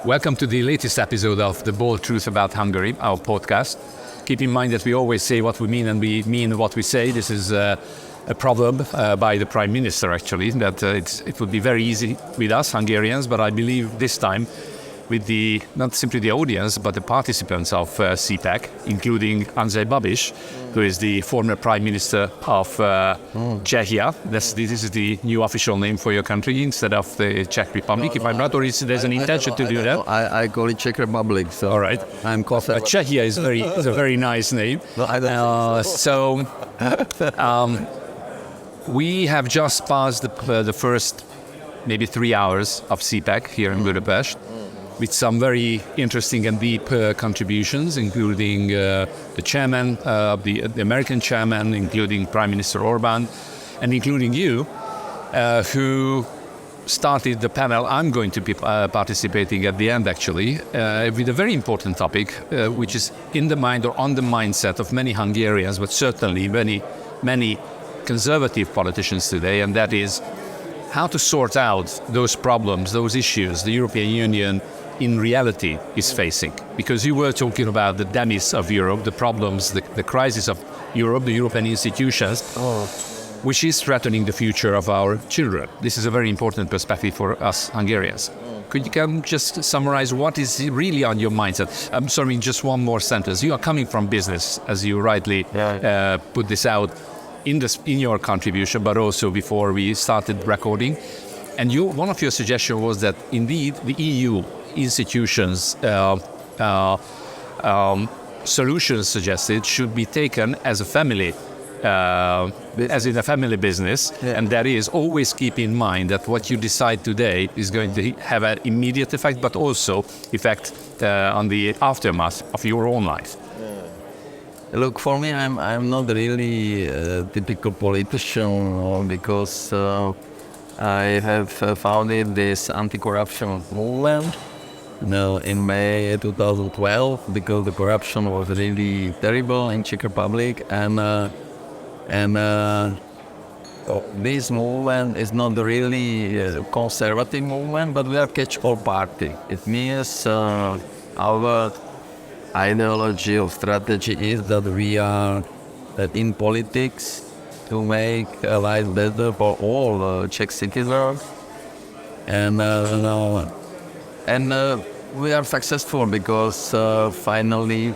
Welcome to the latest episode of The Bold Truth About Hungary, our podcast. Keep in mind that we always say what we mean and we mean what we say. This is a proverb by the Prime Minister, actually, that it would be very easy with us Hungarians, but I believe this time with not simply the audience, but the participants of CPAC, including Andrej Babiš, who is the former Prime Minister of Czechia. This is the new official name for your country instead of the Czech Republic, if I'm not, or there's an intention to do that? I call it Czech Republic, so all right. I'm conservative. Czechia is a very nice name. No, I don't so we have just passed the first maybe 3 hours of CPAC here in Budapest, with some very interesting and deep contributions, including the chairman, the American chairman, including Prime Minister Orbán, and including you, who started the panel. I'm going to be participating at the end, actually, with a very important topic, which is in the mind or on the mindset of many Hungarians, but certainly many conservative politicians today, and that is how to sort out those problems, those issues the European Union in reality is facing. Because you were talking about the demise of Europe, the problems, the crisis of Europe, the European institutions, which is threatening the future of our children. This is a very important perspective for us Hungarians. Could you just summarize what is really on your mindset? I'm sorry, just one more sentence. You are coming from business, as you rightly put this out in your contribution, but also before we started recording. And one of your suggestions was that indeed the EU institutions solutions suggested should be taken as a family, as in a family business, and that is always keep in mind that what you decide today is going to have an immediate effect, but also effect on the aftermath of your own life. Look, for me, I'm not really a typical politician because I have founded this anti-corruption movement in May 2012 because the corruption was really terrible in Czech Republic, and this movement is not really a conservative movement, but we are catch-all party. It means our ideology or strategy is that that in politics to make life better for all Czech citizens, and we are successful because finally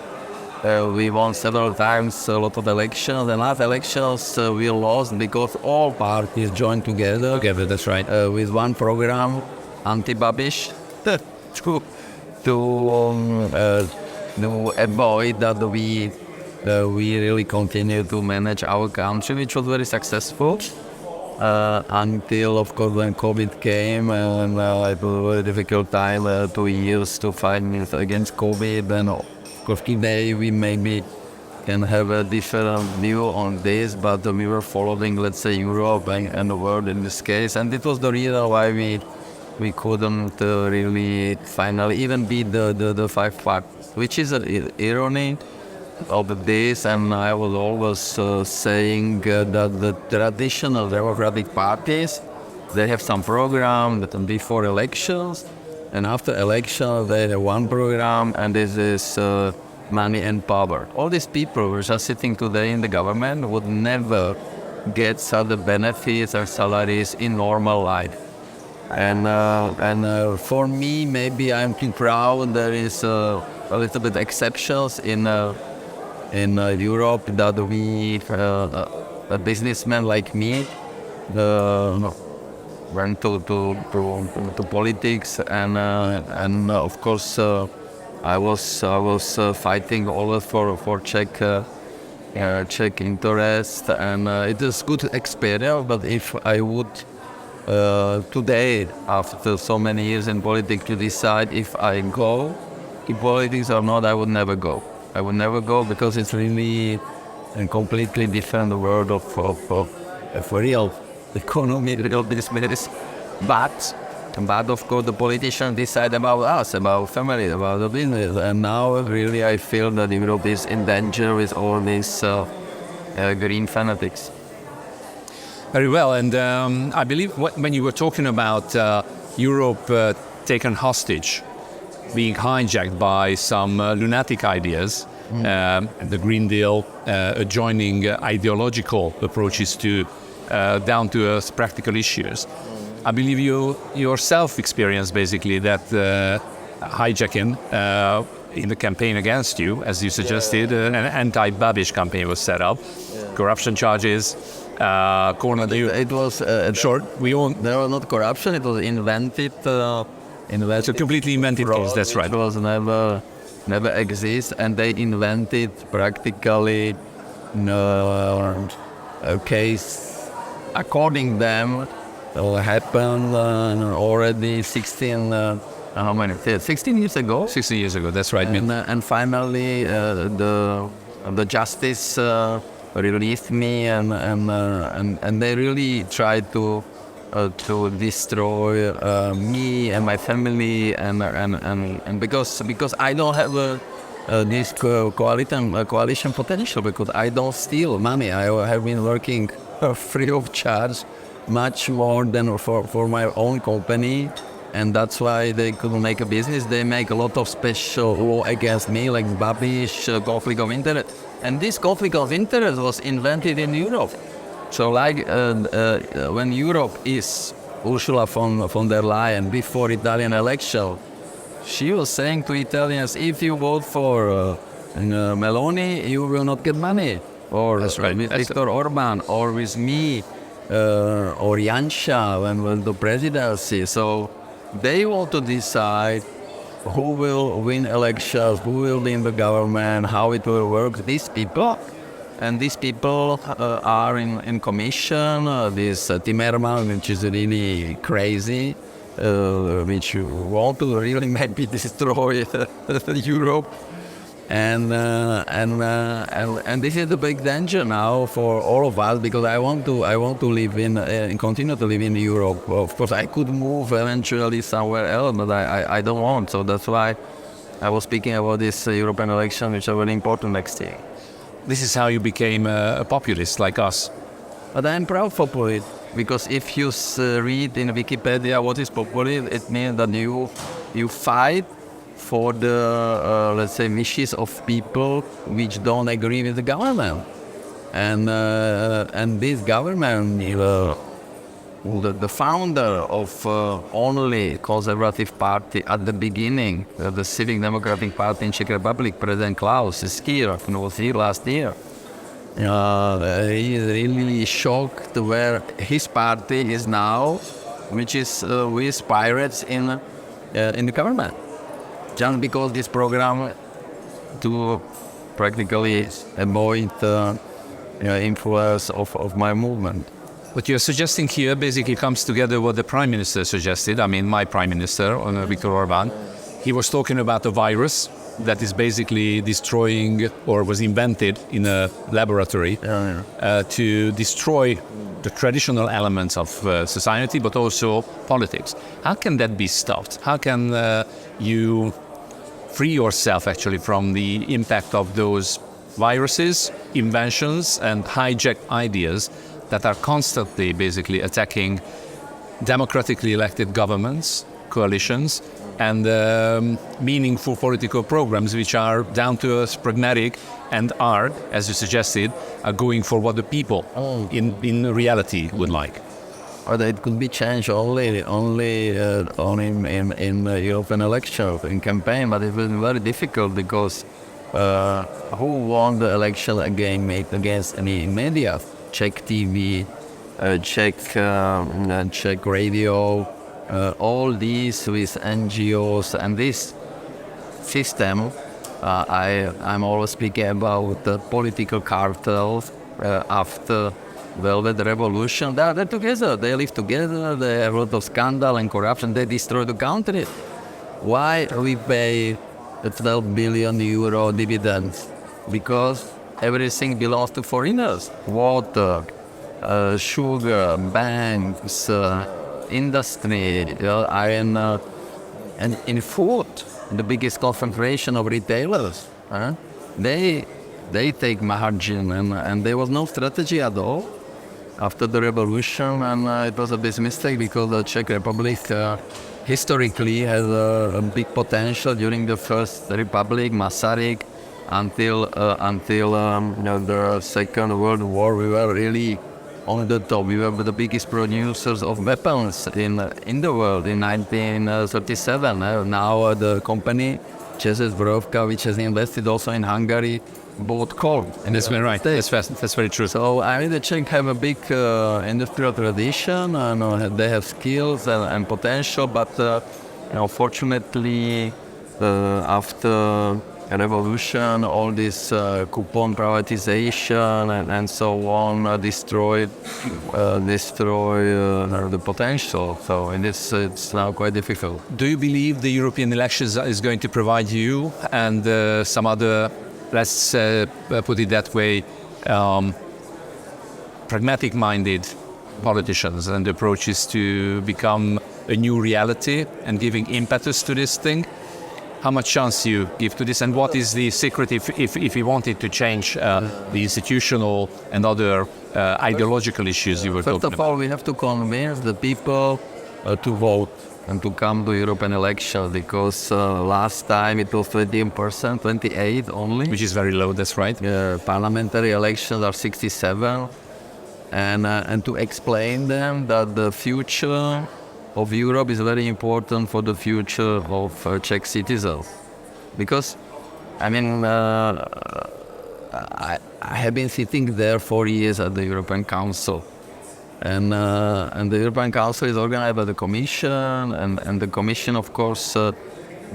we won several times a lot of elections, and last elections we lost because all parties joined together. That's right. With one program, anti-Babiš, to avoid that we really continue to manage our country, which was very successful until, of course, when COVID came, and it was a very difficult time, 2 years to fight against COVID. And of course, today we maybe can have a different view on this, but we were following, let's say, Europe and the world in this case, and it was the reason why we couldn't really finally even beat the 5 parties, which is an irony of this. And I was always saying that the traditional democratic parties, they have some program that before elections, and after elections they have one program, and this is money and power. All these people who are just sitting today in the government would never get such benefits or salaries in normal life. And for me, maybe I'm too proud. There is a little bit exceptions in Europe that we, a businessman like me, went to politics, and of course I was fighting always for Czech interest, and it is good experience. But if I would today, after so many years in politics, to decide if I go in politics or not, I would never go. I would never go because it's really a completely different world of real economy, real business. But of course the politicians decide about us, about family, about the business. And now really I feel that Europe is in danger with all these green fanatics. Very well, and I believe when you were talking about Europe taken hostage being hijacked by some lunatic ideas, the Green Deal, adjoining ideological approaches to down-to-earth practical issues. I believe you yourself experienced basically that hijacking in the campaign against you, as you suggested. An anti-Babiš campaign was set up, corruption charges, cornered you. It was Short, we all. there was not corruption. It was invented. It's a completely invented case. That's right. It was never exist, and they invented practically a case according them happened already 16 how many 16 years ago. 60 years ago. That's right. And finally the justice released me, and they really tried to destroy me and my family, and because I don't have this coalition potential, because I don't steal money. I have been working free of charge much more than for my own company, and that's why they couldn't make a business. They make a lot of special law against me, like Babiš, conflict of interest. And this conflict of interest was invented in Europe. So like when Europe is Ursula von der Leyen before Italian election, she was saying to Italians, if you vote for Meloni, you will not get money. Or That's right. with Viktor Orban, or with me, or Janša when the presidency. So they want to decide who will win elections, who will win the government, how it will work. These people. And these people are in commission. This Timmermans, which is really crazy, which want to really maybe destroy Europe. And this is the big danger now for all of us, because I want to live in continue to live in Europe. Of course, I could move eventually somewhere else, but I don't want. So that's why I was speaking about this European election, which are very important next year. This is how you became a populist like us. But I'm proud for it, because if you read in Wikipedia what is populism, it means that you fight for the let's say wishes of people which don't agree with the government, and this government, the founder of only conservative party at the beginning, the Civic Democratic Party in Czech Republic, President Klaus is here, and was here last year. He is really shocked where his party is now, which is with pirates in the government. Just because this program to practically avoid influence of my movement. What you're suggesting here basically comes together what the Prime Minister suggested. I mean, my Prime Minister, Viktor Orban, he was talking about a virus that is basically destroying, or was invented in a laboratory to destroy the traditional elements of society, but also politics. How can that be stopped? How can you free yourself actually from the impact of those viruses, inventions, and hijacked ideas that are constantly basically attacking democratically elected governments, coalitions, and meaningful political programs which are down to earth, pragmatic, and are, as you suggested, are going for what the people in reality would like. Or it could be changed only in European elections, in campaign, but it will be very difficult, because who won the election against any media? Czech TV, Czech radio, all these with NGOs, and this system. I'm always speaking about the political cartels after Velvet Revolution. They're together. They live together. They have a lot of scandal and corruption. They destroy the country. Why we pay 12 billion euro dividends? Because everything belongs to foreigners. Water, sugar, banks, industry, iron, and in food, the biggest concentration of retailers. They take margin, and there was no strategy at all after the revolution, and it was a big mistake, because the Czech Republic historically has a big potential during the First Republic, Masaryk, until the Second World War. We were really on the top. We were the biggest producers of weapons in the world in 1937. Now the company Čes Borovka, which has invested also in Hungary, bought coal. And that's very right. That's very true. So I mean, the Czech have a big industrial tradition, and they have skills and potential. But fortunately, after a revolution, all this coupon privatization and so on destroy the potential. So it's now quite difficult. Do you believe the European elections is going to provide you and some other, let's put it that way, pragmatic-minded politicians and approaches to become a new reality and giving impetus to this thing? How much chance you give to this, and what is the secret if you wanted to change the institutional and other ideological issues you were talking about? First of all, we have to convince the people to vote and to come to European elections, because last time it was 13%, 28 only. Which is very low, that's right. Parliamentary elections are 67, and to explain them that the future of Europe is very important for the future of Czech citizens. Because, I mean, I have been sitting there 4 years at the European Council. And the European Council is organized by the Commission, and the Commission, of course,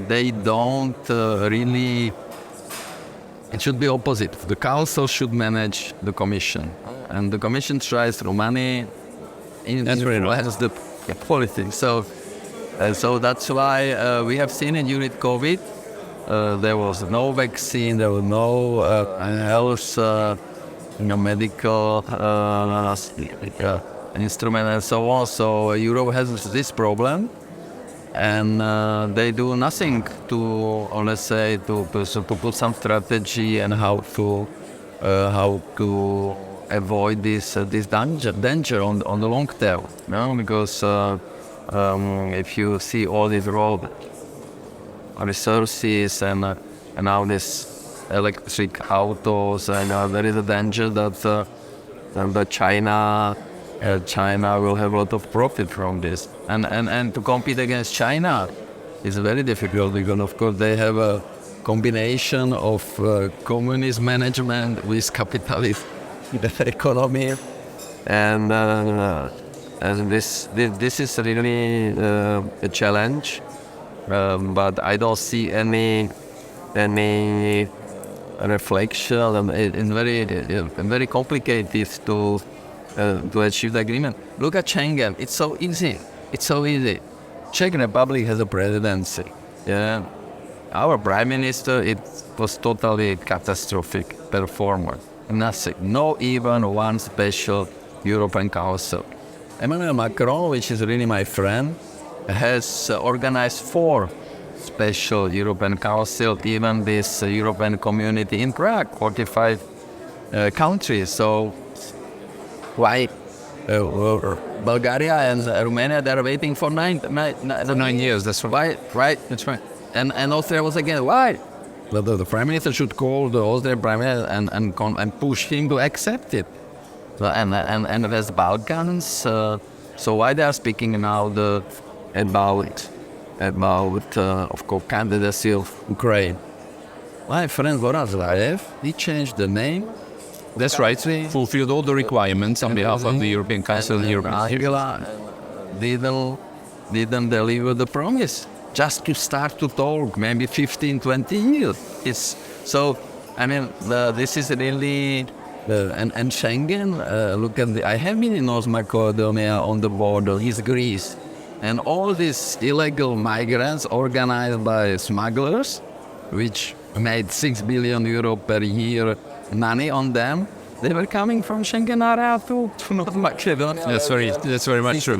they don't really... It should be opposite. The Council should manage the Commission. And the Commission tries through money influence the politics. So that's why we have seen it during COVID. There was no vaccine, there was no health, medical instrument and so on. So Europe has this problem, and they do nothing to, or let's say, to put some strategy and how to avoid this danger on the long term. Because if you see all these raw resources and now this electric autos, and there is a danger that China will have a lot of profit from this. And to compete against China is very difficult, because of course they have a combination of communist management with capitalist economy, and this is really a challenge. But I don't see any reflection, and it's very complicated to achieve the agreement. Look at Schengen. It's so easy. Czech Republic has a presidency. Yeah, our prime minister, it was totally catastrophic performance. Nothing. No even one special European Council. Emmanuel Macron, which is really my friend, has organized 4 special European Council, even this European community in Prague, 45 countries. So why Bulgaria and Romania, they're waiting for 9 years, that's right. Right? That's right. And Austria was again, why? The Prime Minister should call the Austrian Prime Minister and push him to accept it. So, and West Balkans, so why they are speaking now about of course, candidacy of Ukraine? My friend Goran Zlajev, he changed the name. That's right. Fulfilled all the requirements on behalf of the European Council. Didn't deliver the promise. Just to start to talk, maybe 15, 20 years. So, I mean, this is really... and Schengen, look at I have been in North Macedonia on the border, it's Greece. And all these illegal migrants organized by smugglers, which made 6 billion euro per year money on them, they were coming from Schengen area to North Macedonia. That's very much true.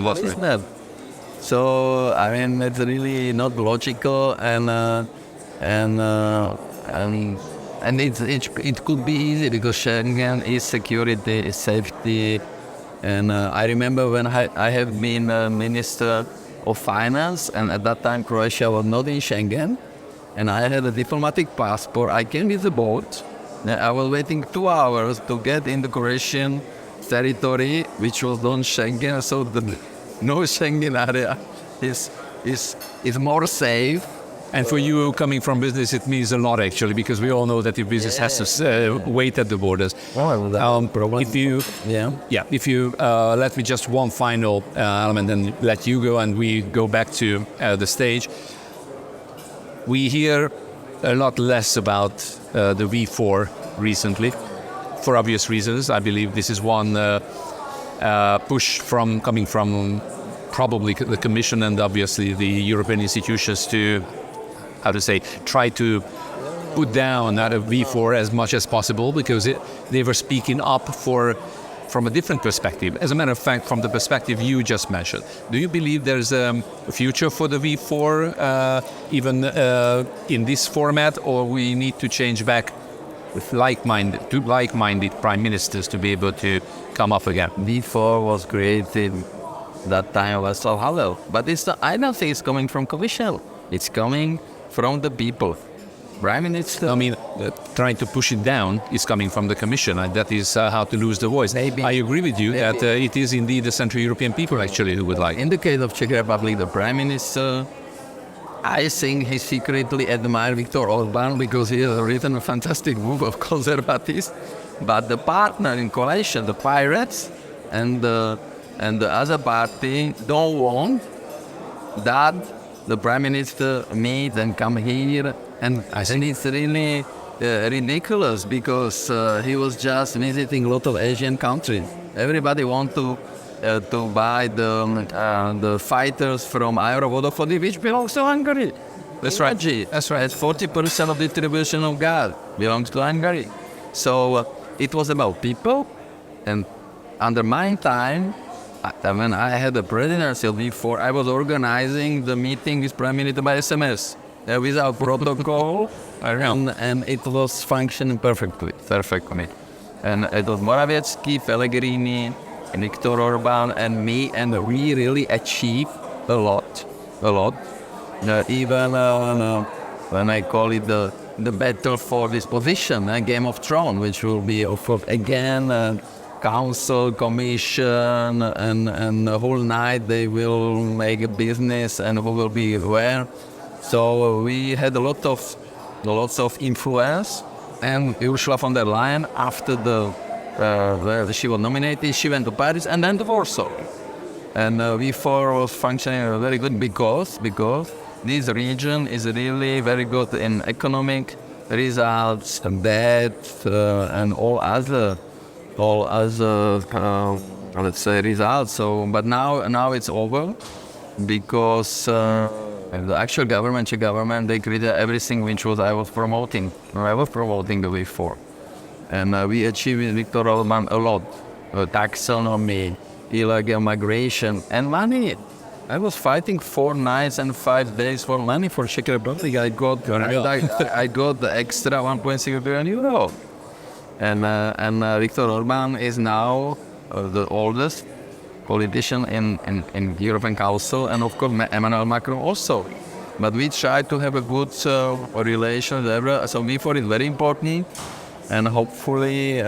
So I mean, it's really not logical, and it could be easy, because Schengen is security, is safety, and I remember when I have been a minister of finance, and at that time Croatia was not in Schengen, and I had a diplomatic passport. I came with the boat. I was waiting 2 hours to get in the Croatian territory, which was non Schengen, so the no Schengen area is more safe. And for you coming from business, it means a lot actually, because we all know that your business has to wait at the borders. If you, if you let me just one final element and let you go, and we go back to the stage. We hear a lot less about the V4 recently, for obvious reasons. I believe this is one push coming from probably the Commission and obviously the European institutions to, try to put down that V4 as much as possible, because they were speaking up from a different perspective. As a matter of fact, from the perspective you just mentioned, do you believe there's a future for the V4 even in this format, or we need to change back with like-minded prime ministers to be able to come up again? V4 was created that time was so hollow, but I don't think it's coming from Commission. It's coming from the people. Prime Minister. I mean, trying to push it down is coming from the Commission, and that is how to lose the voice. Maybe. I agree with you that it is indeed the Central European people actually who would like. In the case of Czech Republic, the Prime Minister, I think he secretly admired Viktor Orbán because he has written a fantastic book of conservatives. But the partner in coalition, the Pirates and the other party, don't want that the Prime Minister meet and come here. And I think it's really ridiculous, because he was just visiting a lot of Asian countries. Everybody wants to buy the fighters from Aerovodofody, which belongs to Hungary. That's right. That's right. 40% of distribution of gas belongs to Hungary. So it was about people. And under my time, when I had the presidency before, I was organizing the meeting with Prime Minister by SMS. Without protocol, and it was functioning perfectly. And it was Morawiecki, Pellegrini, Viktor Orbán, and me, and we really achieved a lot. Even when I call it the battle for this position, Game of Thrones, which will be, of course, again, Council, Commission, and the whole night they will make a business, and who will be where. So we had lots of influence, and Ursula von der Leyen, after she was nominated, she went to Paris and then to Warsaw. And V4 was functioning very good because this region is really very good in economic results, debt, and all other let's say results. So, but now it's over, because the actual government, Czech government, they created everything which I was promoting. I was promoting the V4. And we achieved with Viktor Orbán a lot. Taxonomy, illegal migration, and money. I was fighting 4 nights and 5 days for money for Czech Republic. I got the extra 1.6 billion euro. And Viktor Orbán is now the oldest politician in European Council, and of course Emmanuel Macron also. But we try to have a good relation. So V4 is very important, and hopefully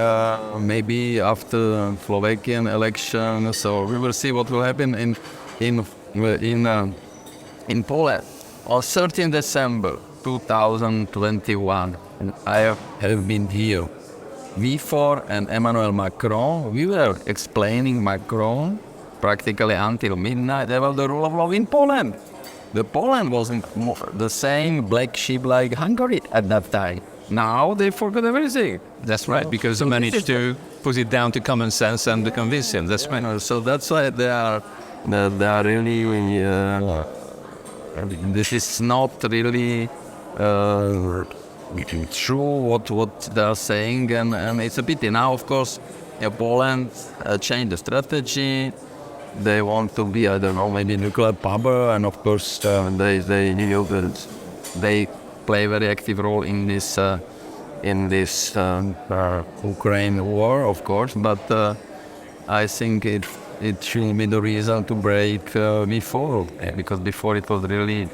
maybe after Slovakian election, so we will see what will happen in Poland. On 13 December 2021, and I have been here. V4 and Emmanuel Macron, we were explaining Macron practically until midnight about the rule of law in Poland. The Poland wasn't the same black sheep like Hungary at that time. Now they forgot everything. That's right, because they managed to put it down to common sense and to convince him. That's right. So that's why they are really. This is not really true what they are saying, and it's a pity. Now, of course, Poland changed the strategy. They want to be, I don't know, maybe nuclear power, and of course they play a very active role in this Ukraine war, of course. But I think it shouldn't be the reason to break before, because before it was really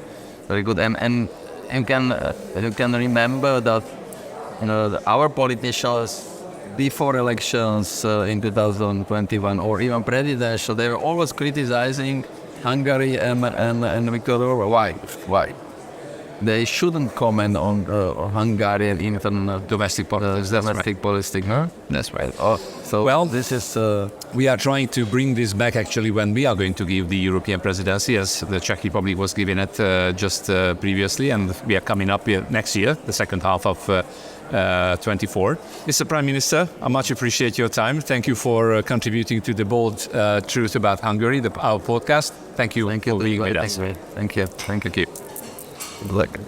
very good. And you can remember that our politicians before elections in 2021 or even presidential, they were always criticizing Hungary and Viktor Orban. Why? They shouldn't comment on Hungarian internal Domestic politics. domestic politics. Huh? That's right. So Well, this is we are trying to bring this back actually when we are going to give the European presidency, as the Czech Republic was giving it just previously, and we are coming up here next year, the second half of 24. Mr. Prime Minister, I much appreciate your time. Thank you for contributing to the bold truth about Hungary, our podcast. Thank you for being with us. Thank you. Thank you. Good luck.